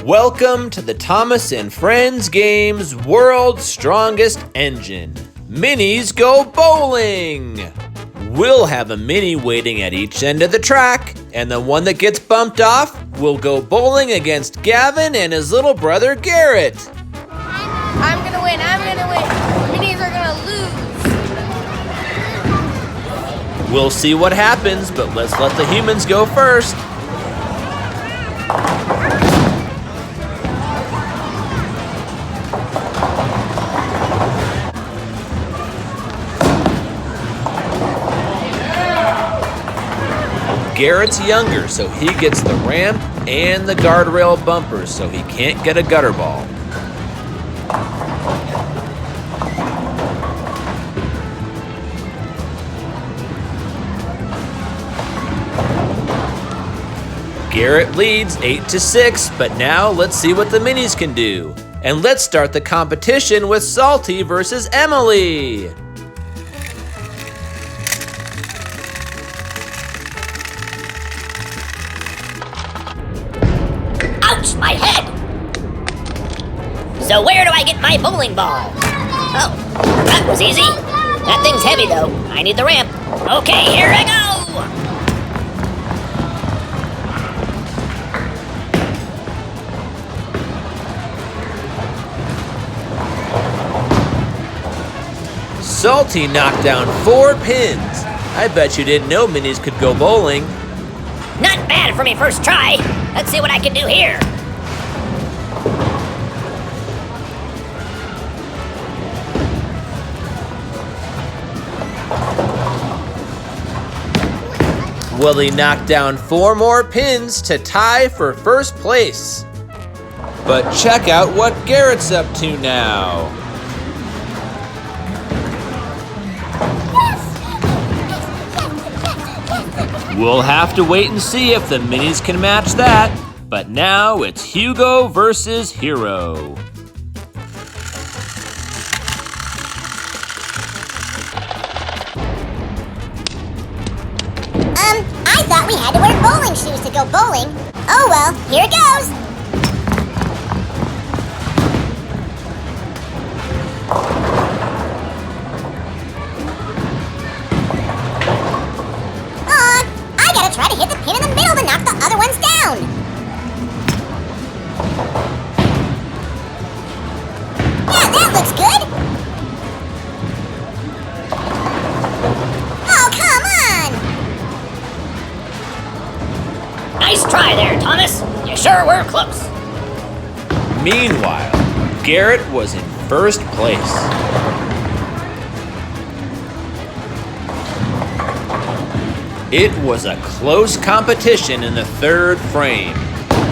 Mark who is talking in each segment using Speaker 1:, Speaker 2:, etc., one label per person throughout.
Speaker 1: Welcome to the Thomas and Friends Games World's Strongest Engine. Minis go bowling! We'll have a mini waiting at each end of the track, and the one that gets bumped off will go bowling against Gavin and his little brother Garrett.
Speaker 2: I'm gonna win. Minis are gonna lose.
Speaker 1: We'll see what happens, but let's let the humans go first. Garrett's younger, so he gets the ramp and the guardrail bumpers, so he can't get a gutter ball. Garrett leads 8-6, but now let's see what the minis can do. And let's start the competition with Salty versus Emily.
Speaker 3: Ouch, my head! So where do I get my bowling ball? Oh, that was easy. That thing's heavy though. I need the ramp. Okay, here I go!
Speaker 1: Salty knocked down 4 pins. I bet you didn't know minis could go bowling.
Speaker 3: Not bad for my first try. Let's see what I can do here.
Speaker 1: Willy knocked down 4 more pins to tie for first place. But check out what Garrett's up to now. We'll have to wait and see if the minis can match that. But now it's HUGO versus HIRO.
Speaker 4: I thought we had to wear bowling shoes to go bowling. Oh well, here it goes. I gotta try to hit the pin in the middle to knock the other ones down. Yeah, that looks good. Oh, come on.
Speaker 3: Nice try there, Thomas. You sure were close.
Speaker 1: Meanwhile, Garrett was in first place. It was a close competition in the 3rd frame.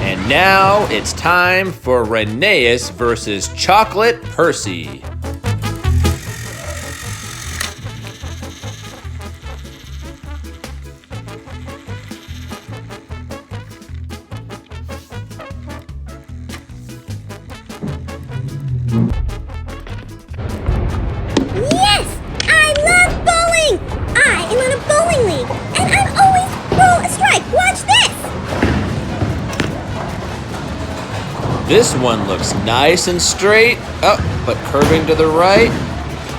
Speaker 1: And now it's time for RHENEAS versus Chocolate PERCY.
Speaker 4: Yes! I love bowling! I am on a bowling league, and I'm always roll a strike. Watch this!
Speaker 1: This one looks nice and straight. Oh, but curving to the right.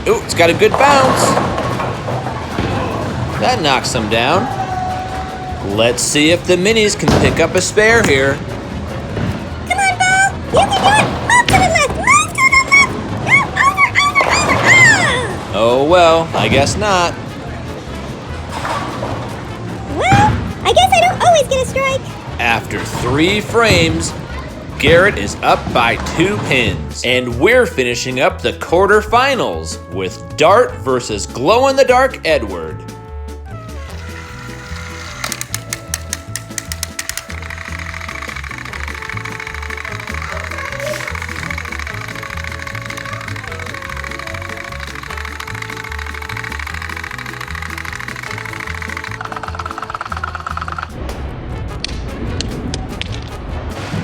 Speaker 1: Ooh, it's got a good bounce. That knocks them down. Let's see if the minis can pick up a spare here.
Speaker 4: Come on, ball! You can do it! Move to the left! Move to the left! No, over! Ah!
Speaker 1: Oh well, I guess not.
Speaker 4: Well, I guess I don't always get a strike.
Speaker 1: After 3 frames, Garrett is up by 2 pins. And we're finishing up the quarterfinals with Dart versus Glow-in-the-Dark Edward.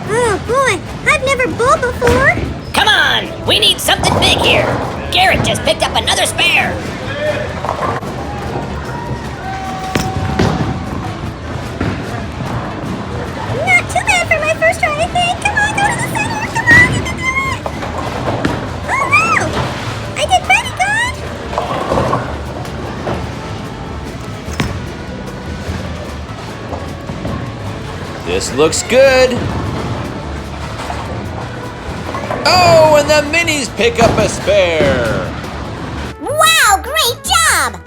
Speaker 4: Oh boy, I've never bowled before.
Speaker 3: Come on, we need something big here. Garrett just picked up another spare.
Speaker 4: Not too bad for my first try, I think. Come on, go to the
Speaker 1: looks good. Oh, and the minis pick up a spare.
Speaker 4: Wow, great job!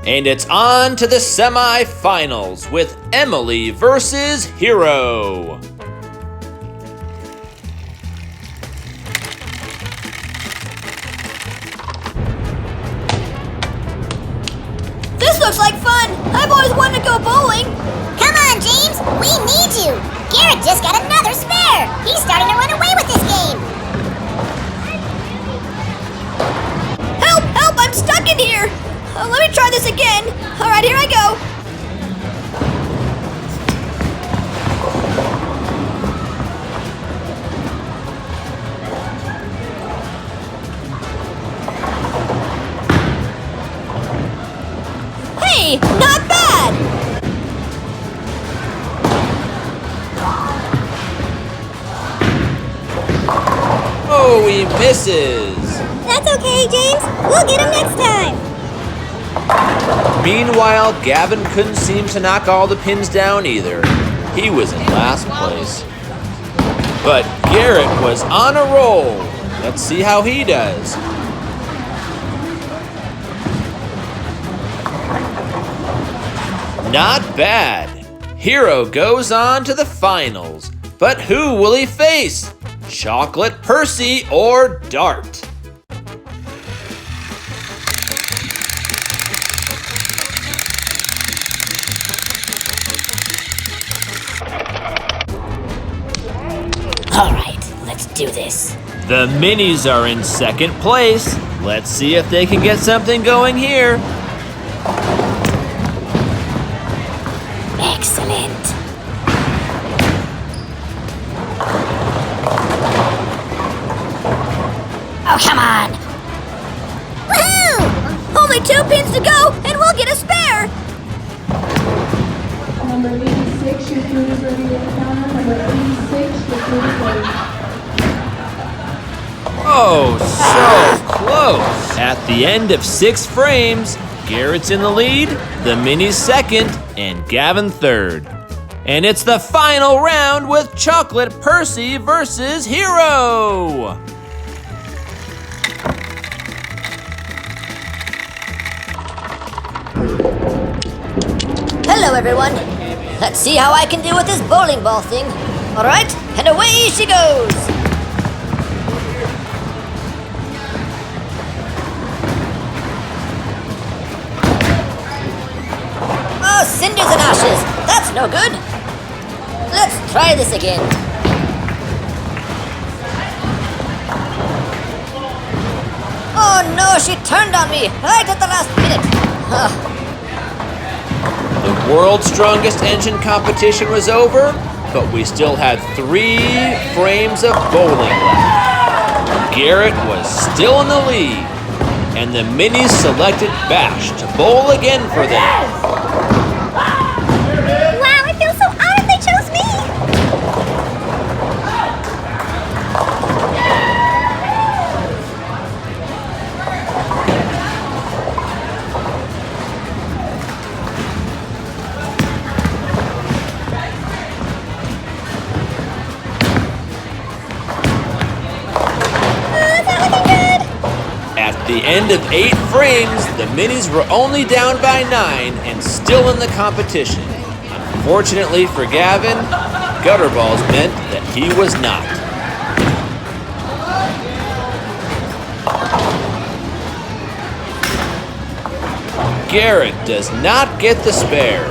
Speaker 1: And it's on to the semi-finals with Emily versus HIRO.
Speaker 2: This looks like fun. I've always wanted to go bowling.
Speaker 4: Come on, James, we need you. Garrett just got another spare. He's starting to run away with this game.
Speaker 2: Help, help, I'm stuck in here. Let me try this again. All right, here I go. Hey, not bad.
Speaker 1: Oh, he misses.
Speaker 4: That's okay, James. We'll get him next time.
Speaker 1: Meanwhile, Gavin couldn't seem to knock all the pins down either. He was in last place. But Garrett was on a roll. Let's see how he does. Not bad. HIRO goes on to the finals. But who will he face? Chocolate Percy or Dart?
Speaker 3: All right, let's do this.
Speaker 1: The minis are in second place. Let's see if they can get something going here.
Speaker 3: Excellent. Oh, come on.
Speaker 2: Woohoo! Only 2 pins to go, and we'll get a spare.
Speaker 5: Number 86, your food is ready to counter. Number 86, your food is ready.
Speaker 1: Oh, so close. At the end of 6 frames, Garrett's in the lead, the minis second, and Gavin third. And it's the final round with Chocolate Percy versus HIRO.
Speaker 3: Hello, everyone. Let's see how I can do with this bowling ball thing. All right, and away she goes. Oh, cinders and ashes. That's no good. Let's try this again. Oh no, she turned on me right at the last minute.
Speaker 1: The world's strongest engine competition was over, but we still had 3 frames of bowling left. Garrett was still in the lead, and the minis selected Bash to bowl again for them.
Speaker 4: Wow, I feel so honored they chose me.
Speaker 1: At the end of 8 frames, the minis were only down by 9 and still in the competition. Unfortunately for Gavin, gutter balls meant that he was not. Garrett does not get the spare.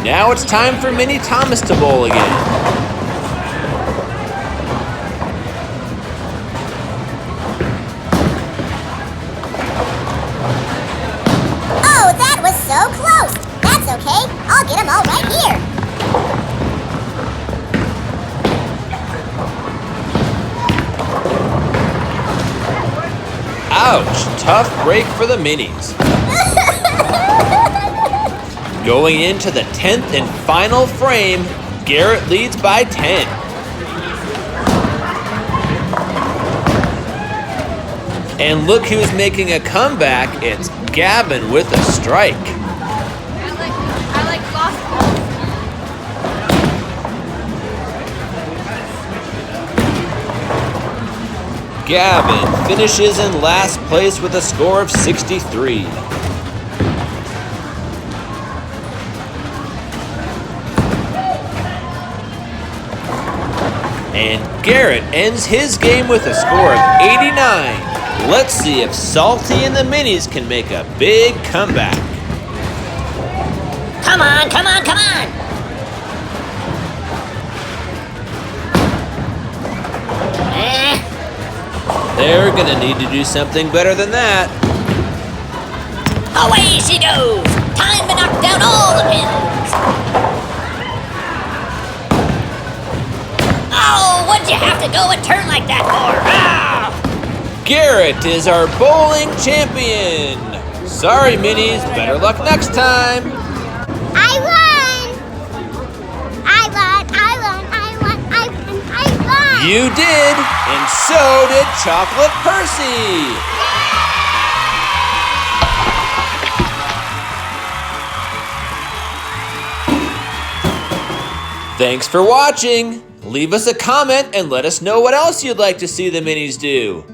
Speaker 1: Now it's time for Mini Thomas to bowl again.
Speaker 4: So close. That's okay. I'll get them all right here.
Speaker 1: Ouch! Tough break for the minis. Going into the 10th and final frame, Garrett leads by 10. And look who's making a comeback. It's Gavin with a strike.
Speaker 2: I like lost balls.
Speaker 1: Gavin finishes in last place with a score of 63. And Garrett ends his game with a score of 89. Let's see if Salty and the Minis can make a big comeback.
Speaker 3: Come on, come on, come on!
Speaker 1: They're gonna need to do something better than that.
Speaker 3: Away she goes! Time to knock down all the pins! Oh, what'd you have to go and turn like that for? Ah!
Speaker 1: Garrett is our bowling champion. Sorry, Minis. Better luck next time.
Speaker 4: I won! I won! I won! I won! I won!
Speaker 1: You did, and so did Chocolate Percy. Thanks for watching. Leave us a comment and let us know what else you'd like to see the Minis do.